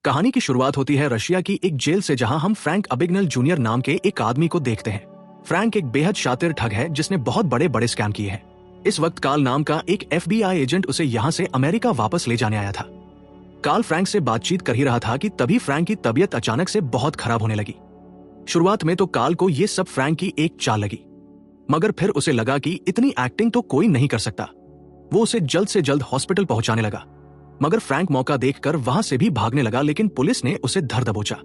कहानी की शुरुआत होती है रशिया की एक जेल से, जहां हम फ्रैंक अबिगनल जूनियर नाम के एक आदमी को देखते हैं। फ्रैंक एक बेहद शातिर ठग है जिसने बहुत बड़े बड़े स्कैम किए हैं। इस वक्त कार्ल नाम का एक FBI एजेंट उसे यहां से अमेरिका वापस ले जाने आया था। कार्ल फ्रैंक से बातचीत कर ही रहा था कि तभी फ्रैंक की तबीयत अचानक से बहुत खराब होने लगी। शुरुआत में तो कार्ल को ये सब फ्रैंक की एक चाल लगी, मगर फिर उसे लगा कि इतनी एक्टिंग तो कोई नहीं कर सकता। वो उसे जल्द से जल्द हॉस्पिटल पहुंचाने लगा, मगर फ्रैंक मौका देखकर वहां से भी भागने लगा, लेकिन पुलिस ने उसे धर दबोचा।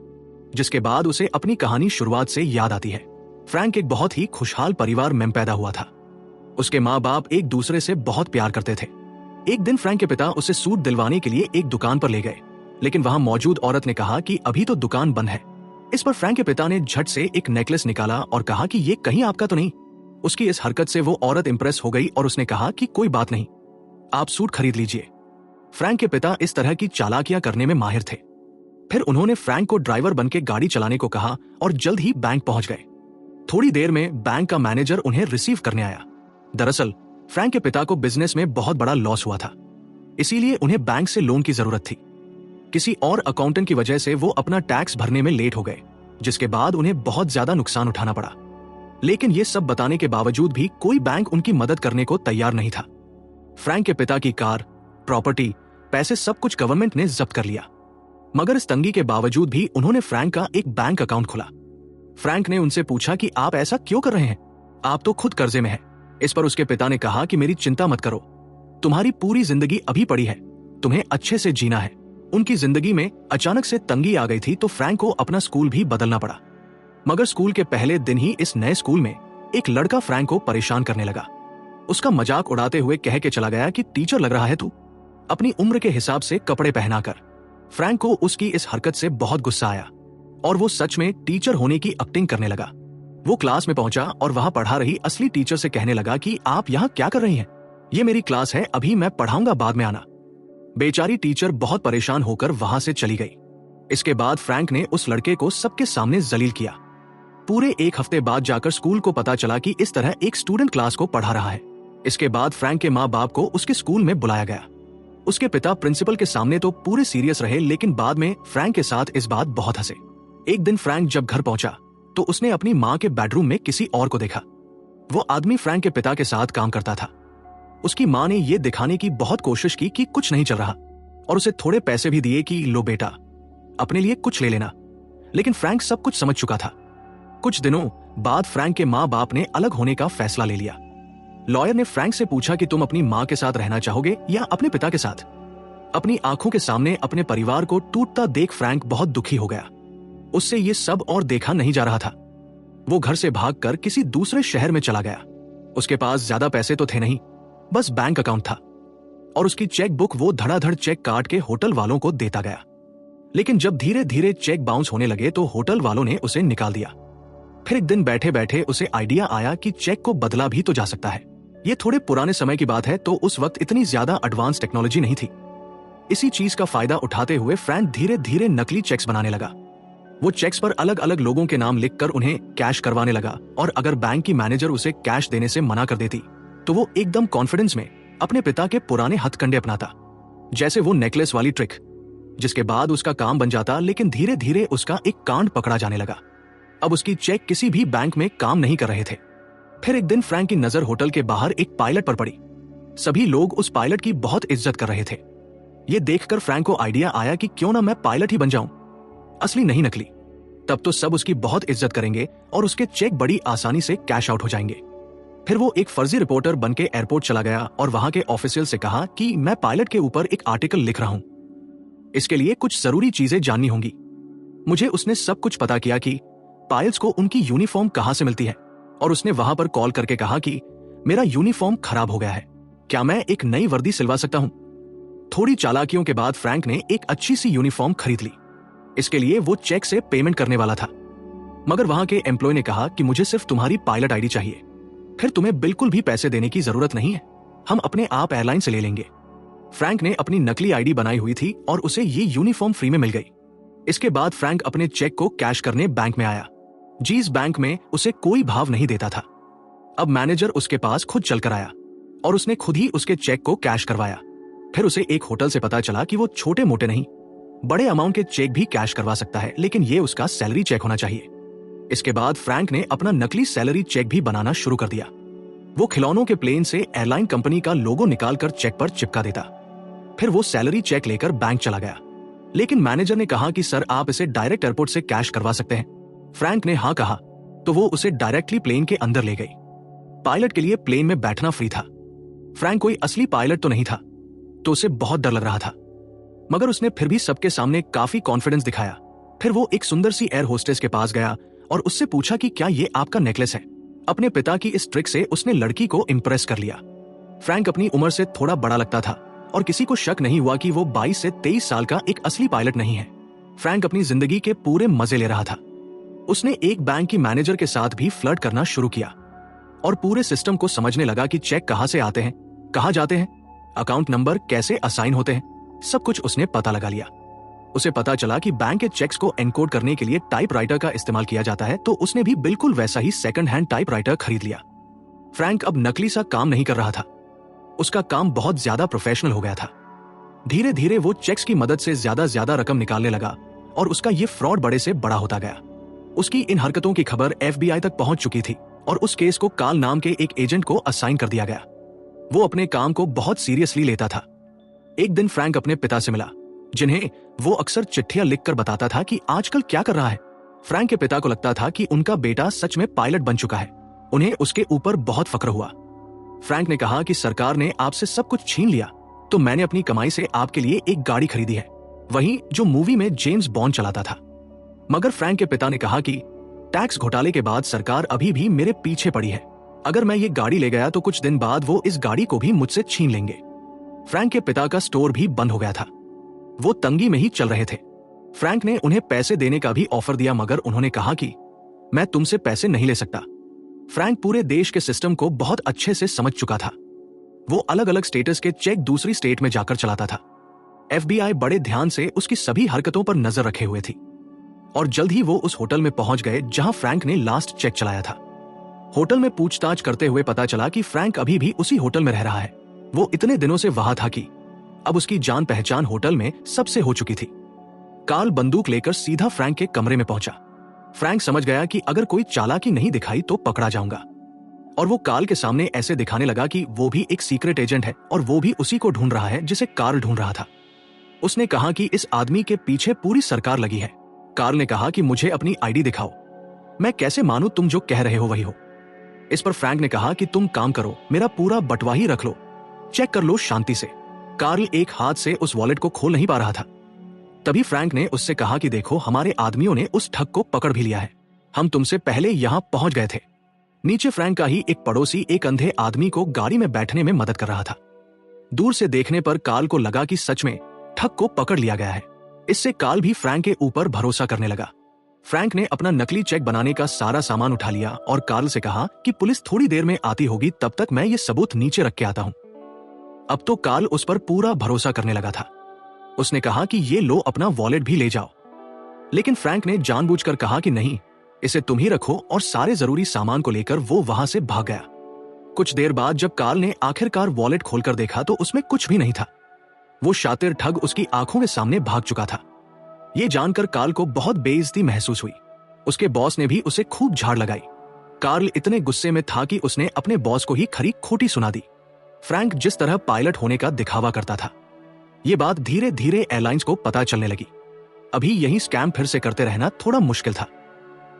जिसके बाद उसे अपनी कहानी शुरुआत से याद आती है। फ्रैंक एक बहुत ही खुशहाल परिवार में पैदा हुआ था। उसके माँ बाप एक दूसरे से बहुत प्यार करते थे। एक दिन फ्रैंक के पिता उसे सूट दिलवाने के लिए एक दुकान पर ले गए, लेकिन वहां मौजूद औरत ने कहा कि अभी तो दुकान बंद है। इस पर फ्रैंक के पिता ने झट से एक नेकलेस निकाला और कहा कि ये कहीं आपका तो नहीं। उसकी इस हरकत से वो औरत इंप्रेस हो गई और उसने कहा कि कोई बात नहीं, आप सूट खरीद लीजिए। फ्रैंक के पिता इस तरह की चालाकियां करने में माहिर थे। फिर उन्होंने फ्रैंक को ड्राइवर बनके गाड़ी चलाने को कहा और जल्द ही बैंक पहुंच गए। थोड़ी देर में बैंक का मैनेजर उन्हें रिसीव करने आया। दरअसल फ्रैंक के पिता को बिजनेस में बहुत बड़ा लॉस हुआ था, इसीलिए उन्हें बैंक से लोन की जरूरत थी। किसी और अकाउंटेंट की वजह से वो अपना टैक्स भरने में लेट हो गए, जिसके बाद उन्हें बहुत ज्यादा नुकसान उठाना पड़ा। लेकिन ये सब बताने के बावजूद भी कोई बैंक उनकी मदद करने को तैयार नहीं था। फ्रैंक के पिता की कार, प्रॉपर्टी, पैसे सब कुछ गवर्नमेंट ने जब्त कर लिया, मगर इस तंगी के बावजूद भी उन्होंने फ्रैंक का एक बैंक अकाउंट खोला। फ्रैंक ने उनसे पूछा कि आप ऐसा क्यों कर रहे हैं, आप तो खुद कर्जे में हैं। इस पर उसके पिता ने कहा कि मेरी चिंता मत करो, तुम्हारी पूरी जिंदगी अभी पड़ी है, तुम्हें अच्छे से जीना है। उनकी जिंदगी में अचानक से तंगी आ गई थी, तो फ्रैंक को अपना स्कूल भी बदलना पड़ा। मगर स्कूल के पहले दिन ही इस नए स्कूल में एक लड़का फ्रैंक को परेशान करने लगा। उसका मजाक उड़ाते हुए कह के चला गया कि टीचर लग रहा है तू, अपनी उम्र के हिसाब से कपड़े पहनाकर। फ्रैंक को उसकी इस हरकत से बहुत गुस्सा आया और वो सच में टीचर होने की एक्टिंग करने लगा। वो क्लास में पहुंचा और वहां पढ़ा रही असली टीचर से कहने लगा कि आप यहाँ क्या कर रही हैं? ये मेरी क्लास है, अभी मैं पढ़ाऊंगा, बाद में आना। बेचारी टीचर बहुत परेशान होकर वहां से चली गई। इसके बाद फ्रैंक ने उस लड़के को सबके सामने जलील किया। पूरे एक हफ्ते बाद जाकर स्कूल को पता चला कि इस तरह एक स्टूडेंट क्लास को पढ़ा रहा है। इसके बाद फ्रैंक के माँ बाप को उसके स्कूल में बुलाया गया। उसके पिता प्रिंसिपल के सामने तो पूरे सीरियस रहे, लेकिन बाद में फ्रैंक के साथ इस बात बहुत हंसे। एक दिन फ्रैंक जब घर पहुंचा तो उसने अपनी माँ के बेडरूम में किसी और को देखा। वो आदमी फ्रैंक के पिता के साथ काम करता था। उसकी माँ ने ये दिखाने की बहुत कोशिश की कि कुछ नहीं चल रहा और उसे थोड़े पैसे भी दिए कि लो बेटा, अपने लिए कुछ ले लेना। लेकिन फ्रैंक सब कुछ समझ चुका था। कुछ दिनों बाद फ्रैंक के माँ बाप ने अलग होने का फैसला ले लिया। लॉयर ने फ्रैंक से पूछा कि तुम अपनी माँ के साथ रहना चाहोगे या अपने पिता के साथ? अपनी आंखों के सामने अपने परिवार को टूटता देख फ्रैंक बहुत दुखी हो गया। उससे ये सब और देखा नहीं जा रहा था। वो घर से भागकर किसी दूसरे शहर में चला गया। उसके पास ज्यादा पैसे तो थे नहीं, बस बैंक अकाउंट था और उसकी चेक बुक वो धड़ाधड़ चेक काट के होटल वालों को देता गया। लेकिन जब धीरे धीरे चेक बाउंस होने लगे तो होटल वालों ने उसे निकाल दिया। फिर एक दिन बैठे बैठे उसे आइडिया आया कि चेक को बदला भी तो जा सकता है। ये थोड़े पुराने समय की बात है, तो उस वक्त इतनी ज्यादा एडवांस टेक्नोलॉजी नहीं थी। इसी चीज का फायदा उठाते हुए फ्रैंक धीरे धीरे नकली चेक्स बनाने लगा। वो चेक्स पर अलग अलग लोगों के नाम लिखकर उन्हें कैश करवाने लगा, और अगर बैंक की मैनेजर उसे कैश देने से मना कर देती तो वो एकदम कॉन्फिडेंस में अपने पिता के पुराने हथकंडे अपनाता, जैसे वो नेकलेस वाली ट्रिक, जिसके बाद उसका काम बन जाता। लेकिन धीरे धीरे उसका एक कांड पकड़ा जाने लगा। अब उसकी चेक किसी भी बैंक में काम नहीं कर रहे थे। फिर एक दिन फ्रैंक की नजर होटल के बाहर एक पायलट पर पड़ी। सभी लोग उस पायलट की बहुत इज्जत कर रहे थे। ये देखकर फ्रैंक को आइडिया आया कि क्यों ना मैं पायलट ही बन जाऊं, असली नहीं नकली। तब तो सब उसकी बहुत इज्जत करेंगे और उसके चेक बड़ी आसानी से कैश आउट हो जाएंगे। फिर वो एक फर्जी रिपोर्टर बनके एयरपोर्ट चला गया और वहां के ऑफिशियल से कहा कि मैं पायलट के ऊपर एक आर्टिकल लिख रहा हूं, इसके लिए कुछ जरूरी चीजें जाननी होंगी मुझे। उसने सब कुछ पता किया कि पायलट्स को उनकी यूनिफॉर्म कहां से मिलती है, और उसने वहां पर कॉल करके कहा कि मेरा यूनिफॉर्म खराब हो गया है, क्या मैं एक नई वर्दी सिलवा सकता हूं? थोड़ी चालाकियों के बाद फ्रैंक ने एक अच्छी सी यूनिफॉर्म खरीद ली। इसके लिए वो चेक से पेमेंट करने वाला था, मगर वहां के एम्प्लॉय ने कहा कि मुझे सिर्फ तुम्हारी पायलट आईडी चाहिए, फिर तुम्हें बिल्कुल भी पैसे देने की जरूरत नहीं है, हम अपने आप एयरलाइन से ले लेंगे। फ्रैंक ने अपनी नकली आईडी बनाई हुई थी और उसे ये यूनिफॉर्म फ्री में मिल गई। इसके बाद फ्रैंक अपने चेक को कैश करने बैंक में आया। जिस बैंक में उसे कोई भाव नहीं देता था। अब मैनेजर उसके पास खुद चलकर आया और उसने खुद ही उसके चेक को कैश करवाया। फिर उसे एक होटल से पता चला कि वो छोटे मोटे नहीं बड़े अमाउंट के चेक भी कैश करवा सकता है, लेकिन ये उसका सैलरी चेक होना चाहिए। इसके बाद फ्रैंक ने अपना नकली सैलरी चेक भी बनाना शुरू कर दिया। वो खिलौनों के प्लेन से एयरलाइन कंपनी का लोगो निकालकर चेक पर चिपका देता। फिर वो सैलरी चेक लेकर बैंक चला गया, लेकिन मैनेजर ने कहा कि सर, आप इसे डायरेक्ट एयरपोर्ट से कैश करवा सकते हैं। फ्रैंक ने हाँ कहा तो वो उसे डायरेक्टली प्लेन के अंदर ले गई। पायलट के लिए प्लेन में बैठना फ्री था। फ्रैंक कोई असली पायलट तो नहीं था, तो उसे बहुत डर लग रहा था, मगर उसने फिर भी सबके सामने काफी कॉन्फिडेंस दिखाया। फिर वो एक सुंदर सी एयर होस्टेस के पास गया और उससे पूछा कि क्या ये आपका नेकलेस है। अपने पिता की इस ट्रिक से उसने लड़की को इम्प्रेस कर लिया। फ्रैंक अपनी उम्र से थोड़ा बड़ा लगता था और किसी को शक नहीं हुआ कि वो 22 से 23 साल का एक असली पायलट नहीं है। फ्रैंक अपनी जिंदगी के पूरे मजे ले रहा था। उसने एक बैंक की मैनेजर के साथ भी फ्लर्ट करना शुरू किया और पूरे सिस्टम को समझने लगा कि चेक कहां से आते हैं, कहां जाते हैं, अकाउंट नंबर कैसे असाइन होते हैं। सब कुछ उसने पता लगा लिया। उसे पता चला कि बैंक के चेक्स को एनकोड करने के लिए टाइपराइटर का इस्तेमाल किया जाता है, तो उसने भी बिल्कुल वैसा ही सेकंड हैंड टाइपराइटर खरीद लिया। फ्रैंक अब नकली सा काम नहीं कर रहा था, उसका काम बहुत ज्यादा प्रोफेशनल हो गया था। धीरे धीरे वो चेक्स की मदद से ज्यादा रकम निकालने लगा और उसका ये फ्रॉड बड़े से बड़ा होता गया। उसकी इन हरकतों की खबर FBI तक पहुंच चुकी थी और उस केस को कार्ल नाम के एक एजेंट को असाइन कर दिया गया। वो अपने काम को बहुत सीरियसली लेता था। एक दिन फ्रैंक अपने पिता से मिला, जिन्हें वो अक्सर चिट्ठियां लिखकर बताता था कि आजकल क्या कर रहा है। फ्रैंक के पिता को लगता था कि उनका बेटा सच में पायलट बन चुका है। उन्हें उसके ऊपर बहुत फक्र हुआ। फ्रैंक ने कहा कि सरकार ने आपसे सब कुछ छीन लिया, तो मैंने अपनी कमाई से आपके लिए एक गाड़ी खरीदी है, वही जो मूवी में जेम्स बॉन्ड चलाता था। मगर फ्रैंक के पिता ने कहा कि टैक्स घोटाले के बाद सरकार अभी भी मेरे पीछे पड़ी है। अगर मैं ये गाड़ी ले गया तो कुछ दिन बाद वो इस गाड़ी को भी मुझसे छीन लेंगे। फ्रैंक के पिता का स्टोर भी बंद हो गया था। वो तंगी में ही चल रहे थे। फ्रैंक ने उन्हें पैसे देने का भी ऑफर दिया, मगर उन्होंने कहा कि मैं तुमसे पैसे नहीं ले सकता। फ्रैंक पूरे देश के सिस्टम को बहुत अच्छे से समझ चुका था। वो अलग अलग स्टेटस के चेक दूसरी स्टेट में जाकर चलाता था। FBI बड़े ध्यान से उसकी सभी हरकतों पर नजर रखे हुए थी और जल्द ही वो उस होटल में पहुंच गए जहां फ्रैंक ने लास्ट चेक चलाया था। होटल में पूछताछ करते हुए पता चला कि फ्रैंक अभी भी उसी होटल में रह रहा है। वो इतने दिनों से वहां था कि अब उसकी जान पहचान होटल में सबसे हो चुकी थी। कार्ल बंदूक लेकर सीधा फ्रैंक के कमरे में पहुंचा। फ्रैंक समझ गया कि अगर कोई चालाकी नहीं दिखाई तो पकड़ा जाऊंगा, और वो कार्ल के सामने ऐसे दिखाने लगा कि वो भी एक सीक्रेट एजेंट है और वो भी उसी को ढूंढ रहा है जिसे कार्ल ढूंढ रहा था। उसने कहा कि इस आदमी के पीछे पूरी सरकार लगी है। कार्ल ने कहा कि मुझे अपनी ID दिखाओ, मैं कैसे मानूं तुम जो कह रहे हो वही हो। इस पर फ्रैंक ने कहा कि तुम काम करो, मेरा पूरा बटवा ही रख लो, चेक कर लो शांति से। कार्ल एक हाथ से उस वॉलेट को खोल नहीं पा रहा था। तभी फ्रैंक ने उससे कहा कि देखो, हमारे आदमियों ने उस ठग को पकड़ भी लिया है, हम तुमसे पहले यहां पहुंच गए थे। नीचे फ्रैंक का ही एक पड़ोसी एक अंधे आदमी को गाड़ी में बैठने में मदद कर रहा था। दूर से देखने पर कार्ल को लगा कि सच में ठग को पकड़ लिया गया है। इससे कार्ल भी फ्रैंक के ऊपर भरोसा करने लगा। फ्रैंक ने अपना नकली चेक बनाने का सारा सामान उठा लिया और कार्ल से कहा कि पुलिस थोड़ी देर में आती होगी, तब तक मैं ये सबूत नीचे रख के आता हूं। अब तो कार्ल उस पर पूरा भरोसा करने लगा था। उसने कहा कि ये लो, अपना वॉलेट भी ले जाओ। लेकिन फ्रैंक ने जानबूझकर कहा कि नहीं, इसे तुम ही रखो, और सारे जरूरी सामान को लेकर वो वहां से भाग गया। कुछ देर बाद जब कार्ल ने आखिरकार वॉलेट खोलकर देखा तो उसमें कुछ भी नहीं था। वो शातिर ठग उसकी आंखों के सामने भाग चुका था। ये जानकर कार्ल को बहुत बेइज्जती महसूस हुई। उसके बॉस ने भी उसे खूब झाड़ लगाई। कार्ल इतने गुस्से में था कि उसने अपने बॉस को ही खरी खोटी सुना दी। फ्रैंक जिस तरह पायलट होने का दिखावा करता था, ये बात धीरे धीरे एयरलाइंस को पता चलने लगी। अभी यही स्कैम फिर से करते रहना थोड़ा मुश्किल था।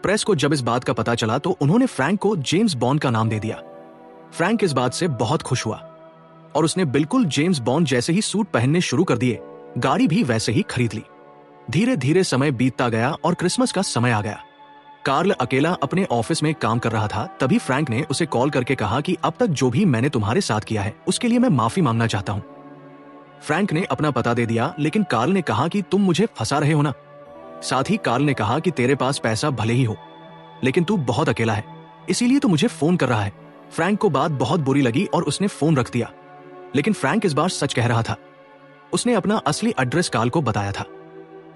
प्रेस को जब इस बात का पता चला तो उन्होंने फ्रैंक को जेम्स बॉन्ड का नाम दे दिया। फ्रैंक इस बात से बहुत खुश हुआ और उसने बिल्कुल जेम्स बॉन्ड जैसे ही सूट पहनने शुरू कर दिए, गाड़ी भी वैसे ही खरीद ली। धीरे धीरे समय बीतता गया और क्रिसमस का समय आ गया। कार्ल अकेला अपने ऑफिस में काम कर रहा था। तभी फ्रैंक ने उसे कॉल करके कहा कि अब तक जो भी मैंने तुम्हारे साथ किया है उसके लिए मैं माफी मांगना चाहता हूं। फ्रैंक ने अपना पता दे दिया, लेकिन कार्ल ने कहा कि तुम मुझे फंसा रहे हो ना। साथ ही कार्ल ने कहा कि तेरे पास पैसा भले ही हो, लेकिन तू बहुत अकेला है, इसीलिए तो मुझे फोन कर रहा है। फ्रैंक को बात बहुत बुरी लगी और उसने फोन रख दिया। लेकिन फ्रैंक इस बार सच कह रहा था। उसने अपना असली एड्रेस कार्ल को बताया था।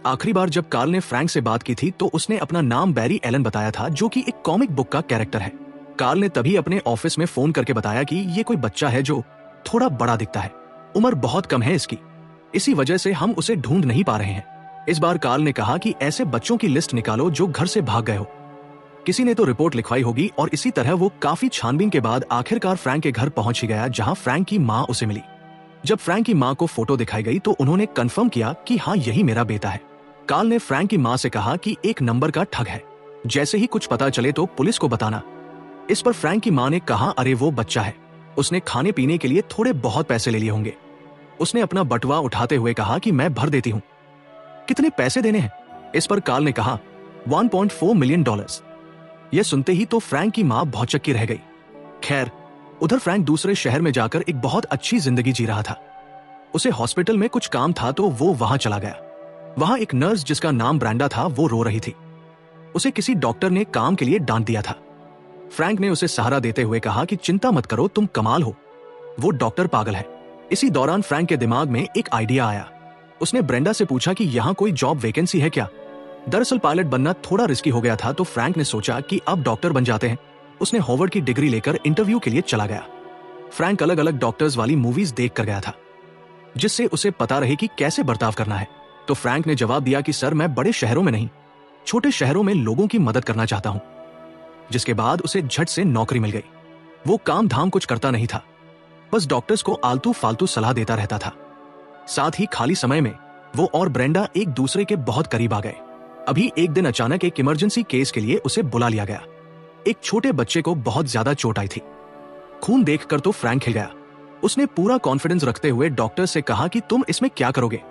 आखिरी बार जब कार्ल ने फ्रैंक से बात की थी तो उसने अपना नाम बैरी एलन बताया था, जो कि एक कॉमिक बुक का कैरेक्टर है। कार्ल ने तभी अपने ऑफिस में फोन करके बताया कि ये कोई बच्चा है जो थोड़ा बड़ा दिखता है, उम्र बहुत कम है इसकी, इसी वजह से हम उसे ढूंढ नहीं पा रहे हैं। इस बार कार्ल ने कहा कि ऐसे बच्चों की लिस्ट निकालो जो घर से भाग गए हो। किसी ने तो रिपोर्ट लिखवाई होगी और इसी तरह वो काफी छानबीन के बाद आखिरकार फ्रैंक के घर पहुंच ही गया, जहां फ्रैंक की मां उसे मिली। जब फ्रैंक की मां को फोटो दिखाई गई तो उन्होंने कंफर्म किया कि हाँ, यही मेरा बेटा है। कार्ल ने फ्रैंक की मां से कहा कि एक नंबर का ठग है, जैसे ही कुछ पता चले तो पुलिस को बताना। इस पर फ्रैंक की मां ने कहा, अरे वो बच्चा है, उसने खाने पीने के लिए थोड़े बहुत पैसे ले लिए होंगे। उसने अपना बटुआ उठाते हुए कहा कि मैं भर देती हूँ। कितने पैसे देने हैं? इस पर कार्ल ने कहा, $1.4 मिलियन। यह सुनते ही तो फ्रैंक की मां भौचक्की रह गई। खैर, उधर फ्रैंक दूसरे शहर में जाकर एक बहुत अच्छी जिंदगी जी रहा था। उसे हॉस्पिटल में कुछ काम था तो वो वहां चला गया। वहां एक नर्स जिसका नाम ब्रेंडा था, वो रो रही थी। उसे किसी डॉक्टर ने काम के लिए डांट दिया था। फ्रैंक ने उसे सहारा देते हुए कहा कि चिंता मत करो, तुम कमाल हो, वो डॉक्टर पागल है। इसी दौरान फ्रैंक के दिमाग में एक आइडिया आया। उसने ब्रेंडा से पूछा कि यहाँ कोई जॉब वैकेंसी है क्या। दरअसल पायलट बनना थोड़ा रिस्की हो गया था, तो फ्रैंक ने सोचा कि अब डॉक्टर बन जाते हैं। उसने हॉवर्ड की डिग्री लेकर इंटरव्यू के लिए चला गया। फ्रैंक अलग अलग डॉक्टर्स वाली मूवीज देख कर गया था, जिससे उसे पता रहे कि कैसे बर्ताव करना है। तो फ्रैंक ने जवाब दिया कि सर, मैं बड़े शहरों में नहीं, छोटे शहरों में लोगों की मदद करना चाहता हूं। जिसके बाद उसे झट से नौकरी मिल गई। वो काम धाम कुछ करता नहीं था, बस डॉक्टर्स को आलतू फालतू सलाह देता रहता था। साथ ही खाली समय में वो और ब्रेंडा एक दूसरे के बहुत करीब आ गए। अभी एक दिन अचानक एक इमरजेंसी केस के लिए उसे बुला लिया गया। एक छोटे बच्चे को बहुत ज्यादा चोट आई थी। खून देखकर तो फ्रैंक हिल गया। उसने पूरा कॉन्फिडेंस रखते हुए डॉक्टर से कहा कि तुम इसमें क्या करोगे।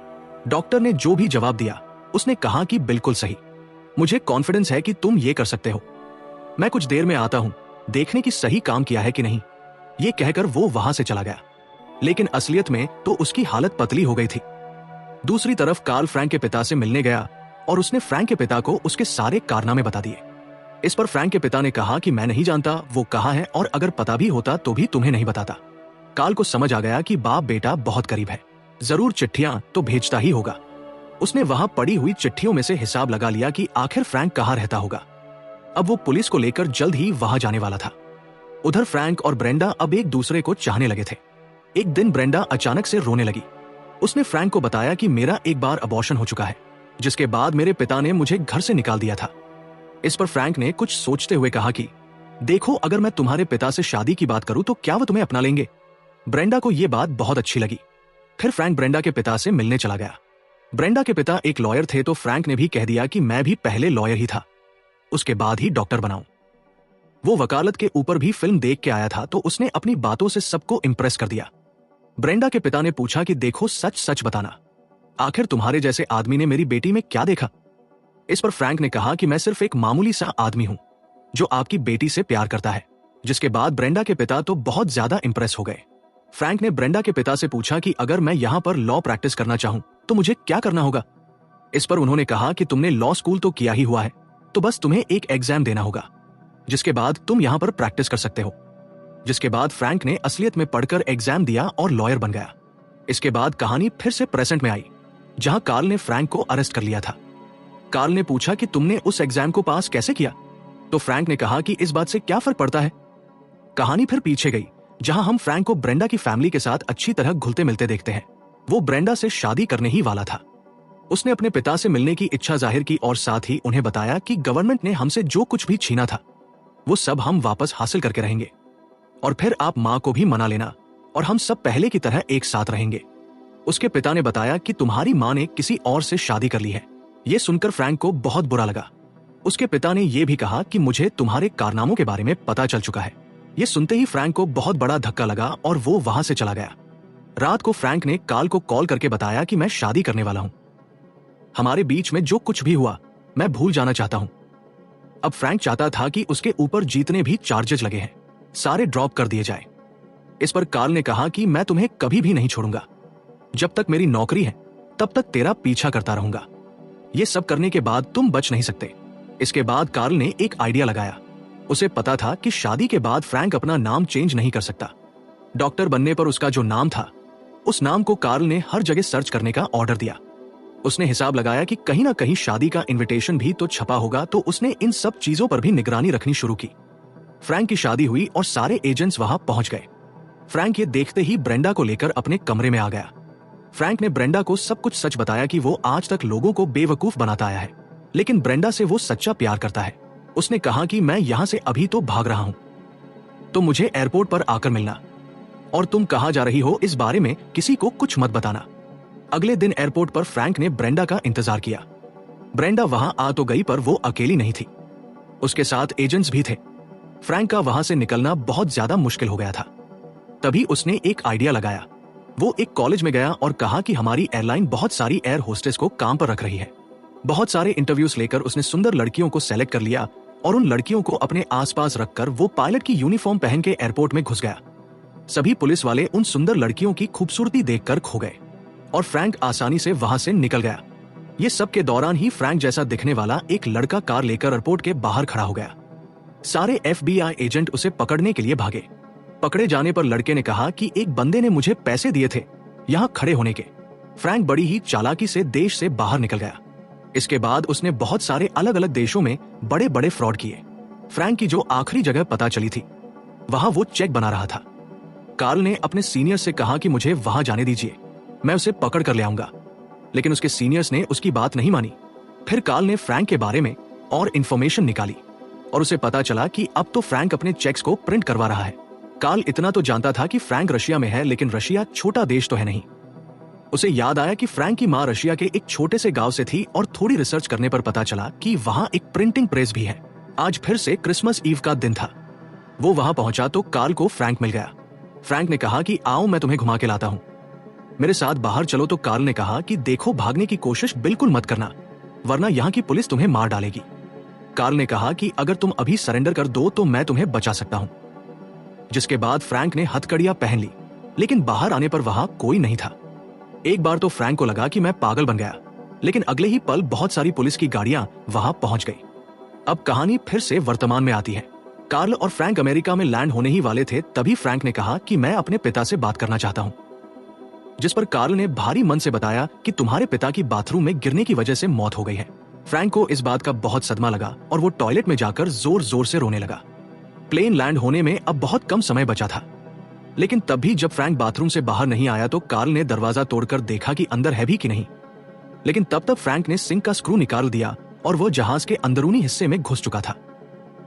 डॉक्टर ने जो भी जवाब दिया, उसने कहा कि बिल्कुल सही, मुझे कॉन्फिडेंस है कि तुम ये कर सकते हो। मैं कुछ देर में आता हूं, देखने की सही काम किया है कि नहीं। ये कहकर वो वहां से चला गया, लेकिन असलियत में तो उसकी हालत पतली हो गई थी। दूसरी तरफ कार्ल फ्रैंक के पिता से मिलने गया और उसने फ्रैंक के पिता को उसके सारे कारनामे बता दिए। इस पर फ्रैंक के पिता ने कहा कि मैं नहीं जानता वो कहाँ है, और अगर पता भी होता तो भी तुम्हें नहीं बताता। कार्ल को समझ आ गया कि बाप बेटा बहुत करीब है, जरूर चिट्ठियां तो भेजता ही होगा। उसने वहां पड़ी हुई चिट्ठियों में से हिसाब लगा लिया कि आखिर फ्रैंक कहाँ रहता होगा। अब वो पुलिस को लेकर जल्द ही वहां जाने वाला था। उधर फ्रैंक और ब्रेंडा अब एक दूसरे को चाहने लगे थे। एक दिन ब्रेंडा अचानक से रोने लगी। उसने फ्रैंक को बताया कि मेरा एक बार अबॉर्शन हो चुका है, जिसके बाद मेरे पिता ने मुझे घर से निकाल दिया था। इस पर फ्रैंक ने कुछ सोचते हुए कहा कि देखो, अगर मैं तुम्हारे पिता से शादी की बात करूं तो क्या वो तुम्हें अपना लेंगे। ब्रेंडा को यह बात बहुत अच्छी लगी। फिर फ्रैंक ब्रेंडा के पिता से मिलने चला गया। ब्रेंडा के पिता एक लॉयर थे, तो फ्रैंक ने भी कह दिया कि मैं भी पहले लॉयर ही था, उसके बाद ही डॉक्टर बनाऊं। वो वकालत के ऊपर भी फिल्म देख के आया था, तो उसने अपनी बातों से सबको इंप्रेस कर दिया। ब्रेंडा के पिता ने पूछा कि देखो, सच सच बताना, आखिर तुम्हारे जैसे आदमी ने मेरी बेटी में क्या देखा। इस पर फ्रैंक ने कहा कि मैं सिर्फ एक मामूली सा आदमी हूं जो आपकी बेटी से प्यार करता है। जिसके बाद ब्रेंडा के पिता तो बहुत ज्यादा इंप्रेस हो गए। फ्रैंक ने ब्रेंडा के पिता से पूछा कि अगर मैं यहां पर लॉ प्रैक्टिस करना चाहूं तो मुझे क्या करना होगा। इस पर उन्होंने कहा कि तुमने लॉ स्कूल तो किया ही हुआ है, तो बस तुम्हें एक एग्जाम देना होगा, जिसके बाद तुम यहां पर प्रैक्टिस कर सकते हो। जिसके बाद फ्रैंक ने असलियत में पढ़कर एग्जाम दिया और लॉयर बन गया। इसके बाद कहानी फिर से प्रेजेंट में आई, जहां कार्ल ने फ्रैंक को अरेस्ट कर लिया था। कार्ल ने पूछा कि तुमने उस एग्जाम को पास कैसे किया, तो फ्रैंक ने कहा कि इस बात से क्या फर्क पड़ता है। कहानी फिर पीछे गई, जहां हम फ्रैंक को ब्रेंडा की फैमिली के साथ अच्छी तरह घुलते मिलते देखते हैं। वो ब्रेंडा से शादी करने ही वाला था। उसने अपने पिता से मिलने की इच्छा जाहिर की और साथ ही उन्हें बताया कि गवर्नमेंट ने हमसे जो कुछ भी छीना था वो सब हम वापस हासिल करके रहेंगे, और फिर आप माँ को भी मना लेना और हम सब पहले की तरह एक साथ रहेंगे। उसके पिता ने बताया कि तुम्हारी माँ ने किसी और से शादी कर ली है। ये सुनकर फ्रैंक को बहुत बुरा लगा। उसके पिता ने यह भी कहा कि मुझे तुम्हारे कारनामों के बारे में पता चल चुका है। ये सुनते ही फ्रैंक को बहुत बड़ा धक्का लगा और वो वहां से चला गया। रात को फ्रैंक ने कार्ल को कॉल करके बताया कि मैं शादी करने वाला हूं, हमारे बीच में जो कुछ भी हुआ मैं भूल जाना चाहता हूं। अब फ्रैंक चाहता था कि उसके ऊपर जितने भी चार्जेस लगे हैं सारे ड्रॉप कर दिए जाए। इस पर कार्ल ने कहा कि मैं तुम्हें कभी भी नहीं छोड़ूंगा, जब तक मेरी नौकरी है तब तक तेरा पीछा करता रहूंगा। ये सब करने के बाद तुम बच नहीं सकते। इसके बाद कार्ल ने एक आइडिया लगाया। उसे पता था कि शादी के बाद फ्रैंक अपना नाम चेंज नहीं कर सकता। डॉक्टर बनने पर उसका जो नाम था, उस नाम को कार्ल ने हर जगह सर्च करने का ऑर्डर दिया। उसने हिसाब लगाया कि कहीं ना कहीं शादी का इनविटेशन भी तो छपा होगा, तो उसने इन सब चीजों पर भी निगरानी रखनी शुरू की। फ्रैंक की शादी हुई और सारे एजेंट्स वहां पहुंच गए। फ्रैंक ये देखते ही ब्रेंडा को लेकर अपने कमरे में आ गया। फ्रैंक ने ब्रेंडा को सब कुछ सच बताया कि वो आज तक लोगों को बेवकूफ बनाता आया है, लेकिन ब्रेंडा से वो सच्चा प्यार करता है। उसने कहा कि मैं यहाँ से अभी तो भाग रहा हूँ, तो मुझे एयरपोर्ट पर आकर मिलना, और तुम कहाँ जा रही हो इस बारे में किसी को कुछ मत बताना। अगले दिन एयरपोर्ट पर फ्रैंक ने ब्रेंडा का इंतजार किया। ब्रेंडा वहां आ तो गई, पर वो अकेली नहीं थी, उसके साथ एजेंट्स भी थे। फ्रैंक का वहां से निकलना बहुत ज्यादा मुश्किल हो गया था। तभी उसने एक आइडिया लगाया। वो एक कॉलेज में गया और कहा कि हमारी एयरलाइन बहुत सारी एयर होस्टेस को काम पर रख रही है। बहुत सारे इंटरव्यूज लेकर उसने सुंदर लड़कियों को सेलेक्ट कर लिया और उन लड़कियों को अपने आसपास रखकर वो पायलट की यूनिफॉर्म पहन के एयरपोर्ट में घुस गया। सभी पुलिस वाले उन सुंदर लड़कियों की खूबसूरती देखकर खो गए और फ्रैंक आसानी से वहां से निकल गया। ये सब के दौरान ही फ्रैंक जैसा दिखने वाला एक लड़का कार लेकर एयरपोर्ट के बाहर खड़ा हो गया। सारे FBI एजेंट उसे पकड़ने के लिए भागे। पकड़े जाने पर लड़के ने कहा कि एक बंदे ने मुझे पैसे दिए थे यहाँ खड़े होने के। फ्रैंक बड़ी ही चालाकी से देश से बाहर निकल गया। इसके बाद उसने बहुत सारे अलग अलग देशों में बड़े बड़े फ्रॉड किए। फ्रैंक की जो आखिरी जगह पता चली थी, वहां वो चेक बना रहा था। कार्ल ने अपने सीनियर से कहा कि मुझे वहां जाने दीजिए, मैं उसे पकड़ कर ले आऊंगा, लेकिन उसके सीनियर्स ने उसकी बात नहीं मानी। फिर कार्ल ने फ्रैंक के बारे में और इंफॉर्मेशन निकाली और उसे पता चला कि अब तो फ्रैंक अपने चेक्स को प्रिंट करवा रहा है। कार्ल इतना तो जानता था कि फ्रैंक रशिया में है, लेकिन रशिया छोटा देश तो है नहीं। उसे याद आया कि फ्रैंक की मां रशिया के एक छोटे से गांव से थी और थोड़ी रिसर्च करने पर पता चला कि वहां एक प्रिंटिंग प्रेस भी है। आज फिर से क्रिसमस ईव का दिन था। वो वहां पहुंचा तो कार्ल को फ्रैंक मिल गया। फ्रैंक ने कहा कि आओ मैं तुम्हें घुमा के लाता हूं, मेरे साथ बाहर चलो। तो कार्ल ने कहा कि देखो, भागने की कोशिश बिल्कुल मत करना, वरना यहाँ की पुलिस तुम्हें मार डालेगी। कार्ल ने कहा कि अगर तुम अभी सरेंडर कर दो तो मैं तुम्हें बचा सकता हूँ। जिसके बाद फ्रैंक ने हथकड़ियां पहन ली, लेकिन बाहर आने पर वहां कोई नहीं था। एक बार तो फ्रैंक को लगा कि मैं पागल बन गया, लेकिन अगले ही पल बहुत सारी पुलिस की गाड़ियां वहां पहुंच गई। अब कहानी फिर से वर्तमान में आती है। कार्ल और फ्रैंक अमेरिका में लैंड होने ही वाले थे, तभी फ्रैंक ने कहा कि मैं अपने पिता से बात करना चाहता हूँ। जिस पर कार्ल ने भारी मन से बताया कि तुम्हारे पिता की बाथरूम में गिरने की वजह से मौत हो गई है। फ्रैंक को इस बात का बहुत सदमा लगा और वो टॉयलेट में जाकर जोर जोर से रोने लगा। प्लेन लैंड होने में अब बहुत कम समय बचा था, लेकिन तब भी जब फ्रैंक बाथरूम से बाहर नहीं आया तो कार्ल ने दरवाजा तोड़कर देखा कि अंदर है भी कि नहीं। लेकिन तब तक फ्रैंक ने सिंक का स्क्रू निकाल दिया और वो जहाज के अंदरूनी हिस्से में घुस चुका था।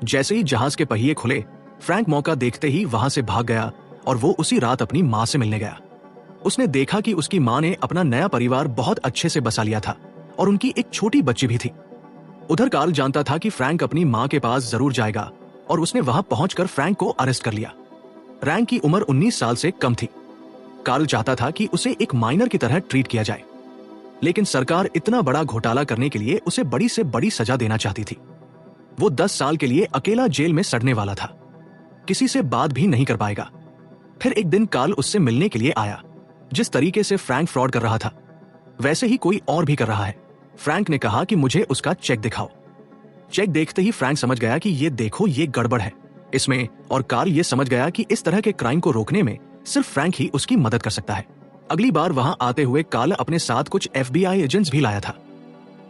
जैसे ही जहाज के पहिए खुले, फ्रैंक मौका देखते ही वहां से भाग गया और वो उसी रात अपनी मां से मिलने गया। उसने देखा कि उसकी मां ने अपना नया परिवार बहुत अच्छे से बसा लिया था और उनकी एक छोटी बच्ची भी थी। उधर कार्ल जानता था कि फ्रैंक अपनी मां के पास जरूर जाएगा और उसने वहां पहुंचकर फ्रैंक को अरेस्ट कर लिया। फ्रैंक की उम्र 19 साल से कम थी। कार्ल चाहता था कि उसे एक माइनर की तरह ट्रीट किया जाए, लेकिन सरकार इतना बड़ा घोटाला करने के लिए उसे बड़ी से बड़ी सजा देना चाहती थी। वो 10 साल के लिए अकेला जेल में सड़ने वाला था, किसी से बात भी नहीं कर पाएगा। फिर एक दिन कार्ल उससे मिलने के लिए आया। जिस तरीके से फ्रैंक फ्रॉड कर रहा था, वैसे ही कोई और भी कर रहा है। फ्रैंक ने कहा कि मुझे उसका चेक दिखाओ। चेक देखते ही फ्रैंक समझ गया कि ये देखो, ये गड़बड़ है इसमें, और कार्ल ये समझ गया कि इस तरह के क्राइम को रोकने में सिर्फ फ्रैंक ही उसकी मदद कर सकता है। अगली बार वहां आते हुए कार्ल अपने साथ कुछ FBI एजेंट्स भी लाया था।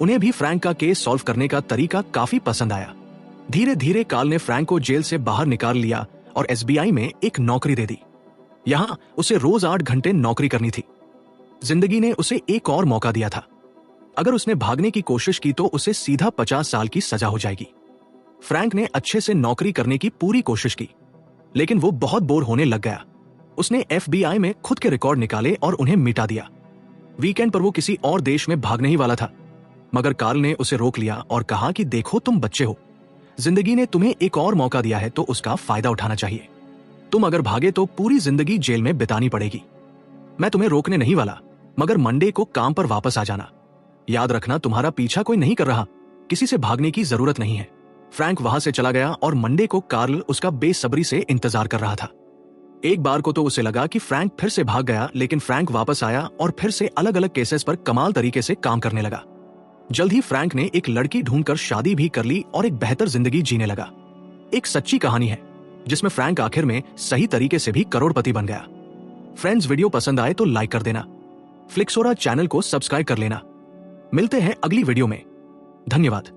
उन्हें भी फ्रैंक का केस सॉल्व करने का तरीका काफी पसंद आया। धीरे धीरे कार्ल ने फ्रैंक को जेल से बाहर निकाल लिया और SBI में एक नौकरी दे दी। यहां उसे रोज 8 घंटे नौकरी करनी थी। जिंदगी ने उसे एक और मौका दिया था। अगर उसने भागने की कोशिश की तो उसे सीधा 50 साल की सजा हो जाएगी। फ्रैंक ने अच्छे से नौकरी करने की पूरी कोशिश की, लेकिन वो बहुत बोर होने लग गया। उसने FBI में खुद के रिकॉर्ड निकाले और उन्हें मिटा दिया। वीकेंड पर वो किसी और देश में भागने ही वाला था, मगर कार्ल ने उसे रोक लिया और कहा कि देखो, तुम बच्चे हो, जिंदगी ने तुम्हें एक और मौका दिया है तो उसका फायदा उठाना चाहिए। तुम अगर भागे तो पूरी जिंदगी जेल में बितानी पड़ेगी। मैं तुम्हें रोकने नहीं वाला, मगर मंडे को काम पर वापस आ जाना। याद रखना, तुम्हारा पीछा कोई नहीं कर रहा, किसी से भागने की जरूरत नहीं है। फ्रैंक वहां से चला गया और मंडे को कार्ल उसका बेसब्री से इंतजार कर रहा था। एक बार को तो उसे लगा कि फ्रैंक फिर से भाग गया, लेकिन फ्रैंक वापस आया और फिर से अलग अलग केसेस पर कमाल तरीके से काम करने लगा। जल्द ही फ्रैंक ने एक लड़की ढूंढकर शादी भी कर ली और एक बेहतर जिंदगी जीने लगा। एक सच्ची कहानी है जिसमें फ्रैंक आखिर में सही तरीके से भी करोड़पति बन गया। फ्रेंड्स, वीडियो पसंद आए तो लाइक कर देना, फ्लिक्सोरा चैनल को सब्सक्राइब कर लेना। मिलते हैं अगली वीडियो में। धन्यवाद।